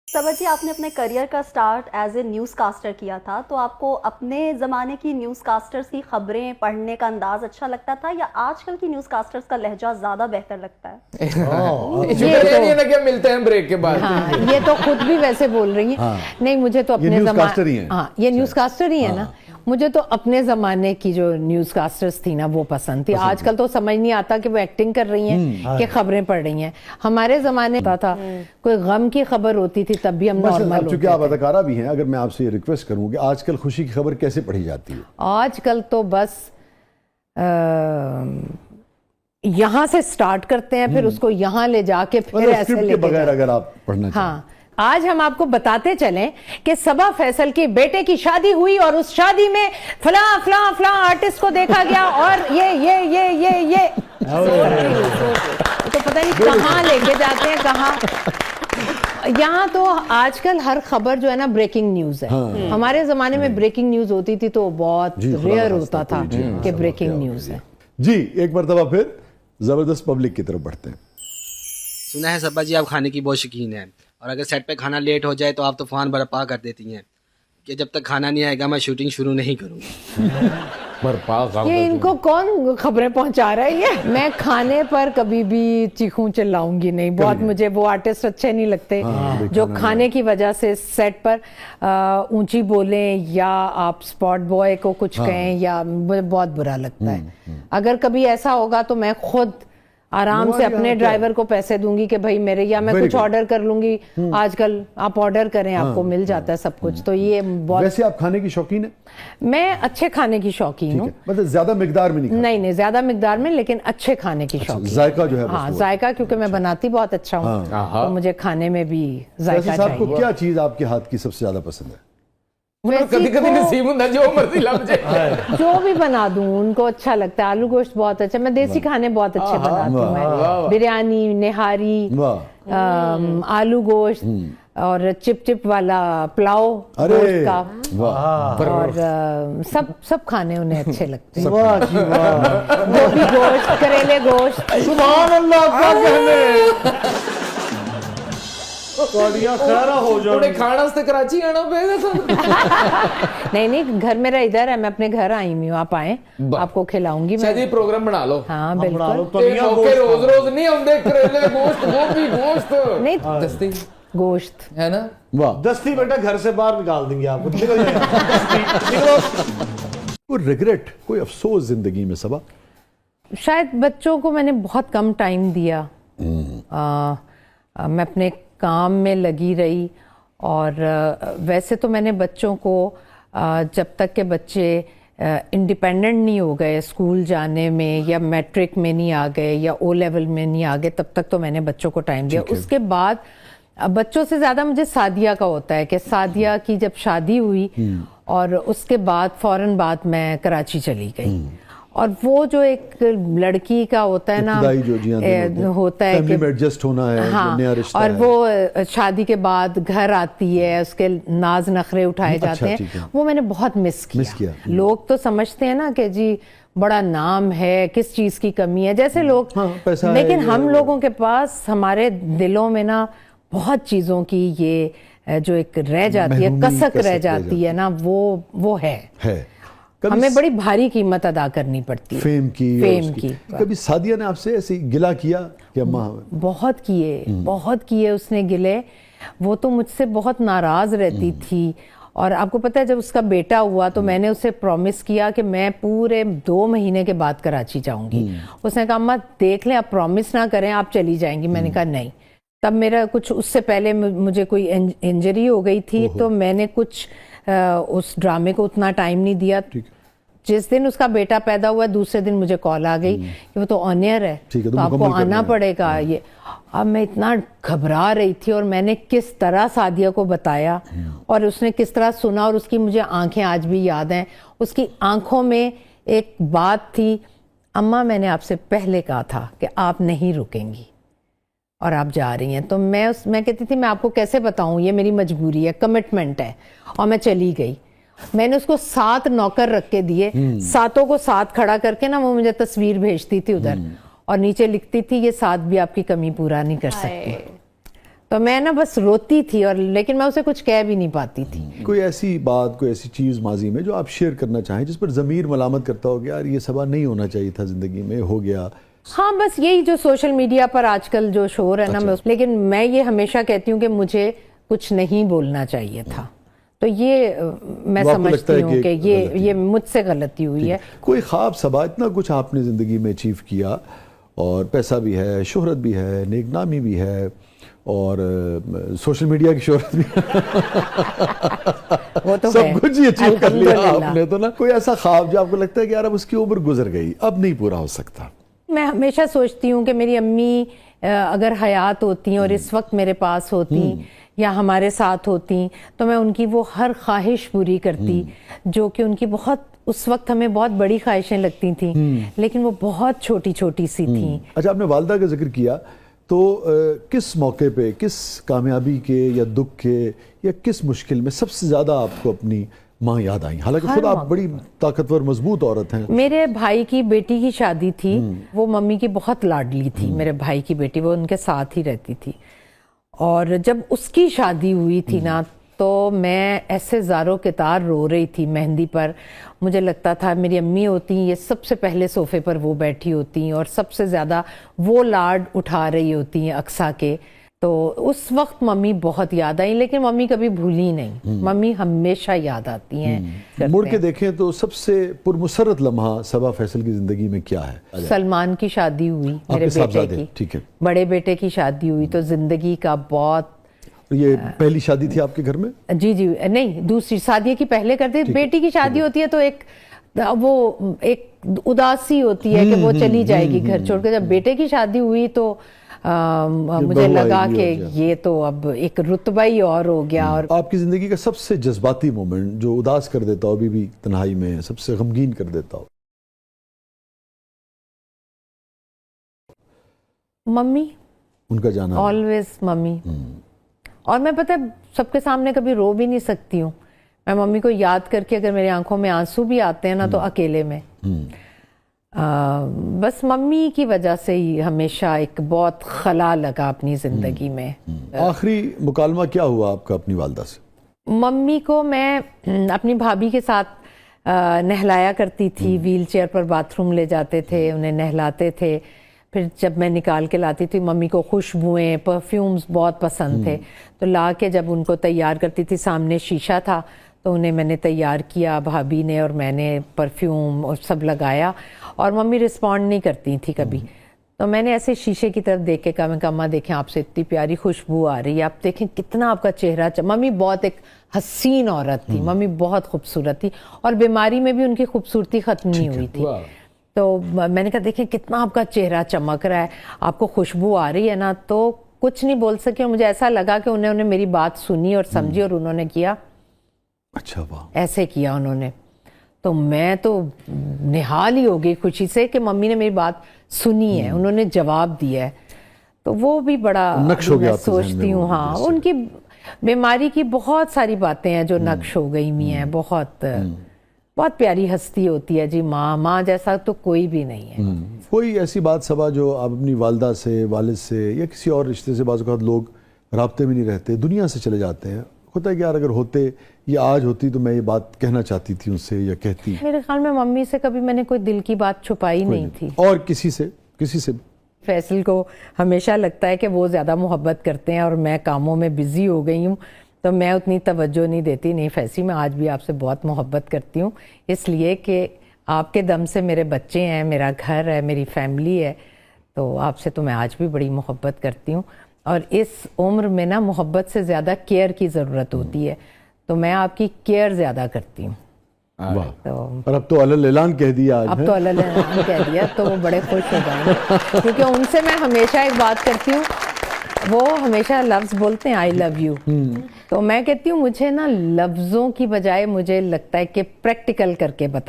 सबा जी, आपने अपने करियर का start as a newscaster किया था, तो आपको अपने ज़माने की न्यूज़ कास्टर्स की खबरें पढ़ने का अंदाज अच्छा लगता था या आजकल की न्यूज़ कास्टर्स का लहजा ज़्यादा बेहतर लगता है? ये ना क्या मिलते हैं ब्रेक के बाद। हाँ, ये तो खुद भी वैसे बोल रही हैं। हाँ। नहीं, मुझे तो अपने न्यूज़कास्टर हाँ, ये न्यूज़कास्टर ही है ना। मुझे तो अपने ज़माने की जो न्यूज़कास्टर्स थी ना वो पसंद थी। आजकल तो समझ नहीं आता कि वो एक्टिंग कर रही हैं कि खबरें पढ़ रही हैं। हमारे ज़माने में था कोई गम की खबर होती थी तब भी हम नॉर्मल होते चूंकि आप अदाकारा भी हैं, अगर मैं आपसे ये रिक्वेस्ट करूं कि आजकल खुशी की खबर कैसे पढ़ी जाती है? आजकल तो बस यहाँ से स्टार्ट करते हैं, फिर उसको यहाँ ले जाके फिर ऐसे स्क्रिप्ट के बगैर अगर आप पढ़ना चाहें। हाँ, आज हम आपको बताते चलें कि सबा फैसल के बेटे की शादी हुई और उस शादी में फला फला फला आर्टिस्ट को देखा गया और ये तो पता नहीं कहाँ लेके जाते हैं, कहाँ। यहाँ तो आजकल हर खबर जो है ना ब्रेकिंग न्यूज है। हमारे जमाने में ब्रेकिंग न्यूज होती थी तो बहुत रेयर होता था कि ब्रेकिंग न्यूज है। जी, एक मरतबा फिर जबरदस्त पब्लिक की तरफ बढ़ते हैं। सुना है सब्बा जी आप खाने की बहुत शौकीन हैं और अगर सेट पे खाना लेट हो जाए तो आप तूफान बर्पा कर देती हैं कि जब तक खाना नहीं आएगा मैं शूटिंग शुरू नहीं करूँगी। ये इनको कौन खबरें पहुंचा रहा है? ये मैं खाने पर कभी भी चीखूं चिल्लाऊंगी नहीं। बहुत मुझे वो आर्टिस्ट अच्छे नहीं लगते जो खाने की वजह से सेट पर ऊंची बोलें या आप स्पॉट बॉय को कुछ कहें, या मुझे बहुत बुरा लगता है। अगर कभी ऐसा होगा तो मैं खुद आराम से अपने ड्राइवर को पैसे दूंगी कि भाई मेरे, या मैं कुछ ऑर्डर कर लूंगी। आजकल आप ऑर्डर करें, आपको मिल जाता है सब कुछ। तो ये बहुत। वैसे आप खाने की शौकीन है? मैं अच्छे खाने की शौकीन हूँ, मतलब ज्यादा मिकदार में नहीं ज्यादा मिकदार में, लेकिन अच्छे खाने की शौकीन। जायका जो है, हाँ जायका, क्योंकि मैं बनाती बहुत अच्छा हूँ तो मुझे खाने में भी जायका चाहिए। आपको क्या चीज आपके हाथ की सबसे ज्यादा पसंद है? कभी कभी नसीब होता जो मर्जी लग जाए। जो भी बना दूं उनको अच्छा लगता है। आलू गोश्त बहुत अच्छा, मैं देसी खाने बहुत अच्छे बनाती हूँ। मैं बिरयानी, निहारी, आलू गोश्त और चिप चिप वाला पुलाव गोश्त का, और सब खाने उन्हें अच्छे लगते हैं। गोभी गोश्त, करेले गोश्त। सुभान अल्लाह, क्या कहने। हो जाओ खाना से कराची आना पड़ेगा। नहीं, घर मेरा इधर है, मैं अपने घर आई हुई हूँ। आप आए, आपको खिलाऊंगी मैं। शायद प्रोग्राम बना लो। हाँ बिल्कुल। रोज रोज नहीं आते करेले गोश्त, गोभी गोश्त नहीं, दस्ती गोश्त है ना। वाह, दस्ती बेटा घर से बाहर निकाल देंगे आपको, निकल जाएगा। कोई रिग्रेट, कोई अफसोस जिंदगी में सबा? शायद बच्चों को मैंने बहुत कम टाइम दिया। मैं अपने काम में लगी रही, और वैसे तो मैंने बच्चों को जब तक के बच्चे इंडिपेंडेंट नहीं हो गए स्कूल जाने में, या मैट्रिक में नहीं आ गए, या ओ लेवल में नहीं आ गए, तब तक तो मैंने बच्चों को टाइम दिया। उसके बाद बच्चों से ज़्यादा मुझे सादिया का होता है कि सादिया की जब शादी हुई और उसके बाद फ़ौरन बाद मैं कराची चली गई। और वो जो एक लड़की का होता है ना, होता है कि एडजस्ट होना है, हाँ, नया रिश्ता और है। वो शादी के बाद घर आती है, उसके नाज नखरे उठाए जाते हैं, वो मैंने बहुत मिस किया। लोग तो समझते हैं ना कि जी बड़ा नाम है, किस चीज़ की कमी है, जैसे लोग, लेकिन हम लोगों के पास हमारे दिलों में ना बहुत चीज़ों की ये जो एक रह जाती है, कसक रह जाती है ना, वो है। हमें बड़ी भारी कीमत अदा करनी पड़ती है फेम की। कभी सादिया ने आपसे ऐसे गिला किया कि अम्मा? बहुत किए उसने गिले। वो तो मुझसे बहुत नाराज रहती थी। और आपको पता है, जब उसका बेटा हुआ तो मैंने उसे प्रॉमिस किया कि मैं पूरे 2 महीने के बाद कराची जाऊंगी। उसने कहा अम्मा देख लें, आप प्रॉमिस ना करें, आप चली जाएंगी। मैंने कहा नहीं। तब मेरा कुछ उससे पहले मुझे कोई इंजरी हो गई थी, तो मैंने कुछ उस ड्रामे को उतना टाइम नहीं दिया। जिस दिन उसका बेटा पैदा हुआ दूसरे दिन मुझे कॉल आ गई कि वो तो ऑनियर है, तो आपको आना पड़ेगा। ये अब मैं इतना घबरा रही थी, और मैंने किस तरह सादिया को बताया और उसने किस तरह सुना, और उसकी मुझे आंखें आज भी याद हैं। उसकी आंखों में एक बात थी, अम्मा मैंने आपसे पहले कहा था कि आप नहीं रुकेंगी और आप जा रही हैं। तो मैं कहती थी मैं आपको कैसे बताऊं, ये मेरी मजबूरी है, कमिटमेंट है। और मैं चली गई। मैंने उसको 7 नौकर रख के दिए, 7 को साथ खड़ा करके ना वो मुझे तस्वीर भेजती थी उधर, और नीचे लिखती थी ये 7 भी आपकी कमी पूरा नहीं कर सकती। तो मैं ना बस रोती थी, और लेकिन मैं उसे कुछ कह भी नहीं पाती थी। कोई ऐसी बात, कोई ऐसी चीज़ माजी में जो आप शेयर करना चाहें जिस पर ज़मीर मलामत करता हो कि यार ये सबा नहीं होना चाहिए था, ज़िंदगी में हो गया? हाँ, बस यही जो सोशल मीडिया पर आजकल जो शोर है ना, लेकिन मैं ये हमेशा कहती हूँ कि मुझे कुछ नहीं बोलना चाहिए था। तो ये मैं वो आपको लगता समझती है हूँ कि कि गलती ये मुझसे गलती हुई है। कोई ख्वाब सबा, इतना कुछ आपने ज़िंदगी में अचीव किया, और पैसा भी है, शोहरत भी है, नेकनामी भी है, और सोशल मीडिया की शोहरत भी वो तो है, सब कुछ ही अचीव कर लिया अल्हम्दुलिल्लाह। आपने। तो ना कोई ऐसा ख्वाब जो आपको लगता है कि यार अब उसकी उम्र गुजर गई, अब नहीं पूरा हो सकता? मैं हमेशा सोचती हूँ कि मेरी अम्मी अगर हयात होती और इस वक्त मेरे पास होती या हमारे साथ होती, तो मैं उनकी वो हर ख्वाहिश पूरी करती, जो कि उनकी बहुत उस वक्त हमें बहुत बड़ी ख्वाहिशें लगती थी, लेकिन वो बहुत छोटी छोटी सी थी। अच्छा, आपने वालदा का जिक्र किया, तो किस मौके पे, किस कामयाबी के या दुख के या किस मुश्किल में सबसे ज़्यादा आपको अपनी माँ याद आई? हालांकि खुद आप बड़ी ताकतवर मजबूत औरत हैं। मेरे भाई की बेटी की शादी थी, वो मम्मी की बहुत लाडली थी। मेरे भाई की बेटी, वो उनके साथ ही रहती थी, और जब उसकी शादी हुई थी ना, तो मैं ऐसे ज़ारों के तार रो रही थी मेहंदी पर। मुझे लगता था मेरी अम्मी होती, ये सबसे पहले सोफे पर वो बैठी होती और सबसे ज़्यादा वो लाड उठा रही होती हैं अक्सा के। तो उस वक्त मम्मी बहुत याद आई, लेकिन मम्मी कभी भूली नहीं, मम्मी हमेशा याद आती हैं। मुड़ के देखें तो सबसे पुरमुसरत लम्हा सबा फैसल की ज़िंदगी में क्या है? सलमान की शादी हुई, मेरे आपके बेटे साहबजादे, की, ठीक है। बड़े बेटे की शादी हुई, तो ज़िंदगी का बहुत। ये पहली शादी थी आपके घर में? जी जी, नहीं, दूसरी शादी की पहले करते। बेटी की शादी होती है तो एक उदासी होती है कि वो चली जाएगी घर छोड़कर। जब बेटे की शादी हुई तो मुझे लगा कि ये तो अब एक रुतबा ही और हो गया। और आपकी जिंदगी का सबसे जज्बाती मोमेंट जो उदास कर देता हो, अभी भी तन्हाई में सबसे गमगीन कर देता हो? मम्मी, उनका जाना। Always mummy. और मैं पता है सबके सामने कभी रो भी नहीं सकती हूँ। मैं मम्मी को याद करके अगर मेरी आंखों में आंसू भी आते हैं ना, तो अकेले में। बस मम्मी की वजह से ही हमेशा एक बहुत खला लगा अपनी जिंदगी में। आखिरी मुकालमा क्या हुआ आपका अपनी वालदा से? मम्मी को मैं अपनी भाभी के साथ नहलाया करती थी, व्हील चेयर पर बाथरूम ले जाते थे, उन्हें नहलाते थे। फिर जब मैं निकाल के लाती थी, मम्मी को खुशबुएं, परफ्यूम्स बहुत पसंद थे, तो ला के जब उनको तैयार करती थी, सामने शीशा था तो उन्हें मैंने तैयार किया, भाभी ने और मैंने परफ्यूम और सब लगाया, और मम्मी रिस्पॉन्ड नहीं करती थी कभी। तो मैंने ऐसे शीशे की तरफ देख के कहा, मैं कहा अम्मा देखें आपसे इतनी प्यारी खुशबू आ रही है, आप देखें कितना आपका चेहरा। मम्मी बहुत एक हसीन औरत थी, मम्मी बहुत खूबसूरत थी, और बीमारी में भी उनकी खूबसूरती ख़त्म नहीं हुई थी। तो मैंने कहा देखें कितना आपका चेहरा चमक रहा है, आपको खुशबू आ रही है ना। तो कुछ नहीं बोल सके, और मुझे ऐसा लगा कि उन्होंने मेरी बात सुनी और समझी, और उन्होंने किया। अच्छा, वाह। ऐसे किया उन्होंने, तो मैं तो निहाल ही हो गई खुशी से कि मम्मी ने मेरी बात सुनी है, उन्होंने जवाब दिया है। तो वो भी बड़ा नक्श हो गया मैं सोचती हूँ। हाँ, उनकी बीमारी की बहुत सारी बातें हैं जो नक्श हो गई मी है। बहुत प्यारी हस्ती होती है जी माँ जैसा तो कोई भी नहीं है। कोई ऐसी बात सबा जो आप अपनी वालदा से, वालिद से या किसी और रिश्ते से, बाज़ औक़ात लोग राब्ते में नहीं रहते, दुनिया से चले जाते हैं, होता है कि यार अगर होते या आज होती तो मैं ये बात कहना चाहती थी उनसे या कहती? मेरे ख्याल में मम्मी से कभी मैंने कोई दिल की बात छुपाई नहीं थी। और किसी से फैसल को हमेशा लगता है कि वो ज़्यादा मोहब्बत करते हैं और मैं कामों में बिज़ी हो गई हूँ, तो मैं उतनी तवज्जो नहीं देती। नहीं फैसी, मैं आज भी आपसे बहुत मोहब्बत करती हूँ, इसलिए कि आपके दम से मेरे बच्चे हैं, मेरा घर है, मेरी फैमिली है, तो आपसे तो मैं आज भी बड़ी मोहब्बत करती हूँ। और इस उम्र में ना मोहब्बत से ज़्यादा केयर की ज़रूरत होती है, तो मैं आपकी केयर ज़्यादा करती हूँ। वाह। तो और अब तो अलल ऐलान कह दिया आज। अब तो अलल ऐलान कह दिया, तो वो बड़े खुश हो जाएंगे, क्योंकि उनसे मैं हमेशा एक बात करती हूँ, वो हमेशा लफ्ज़ बोलते हैं आई लव यू, तो मैं कहती हूँ मुझे ना लफ्ज़ों की बजाय मुझे लगता है कि प्रैक्टिकल करके बता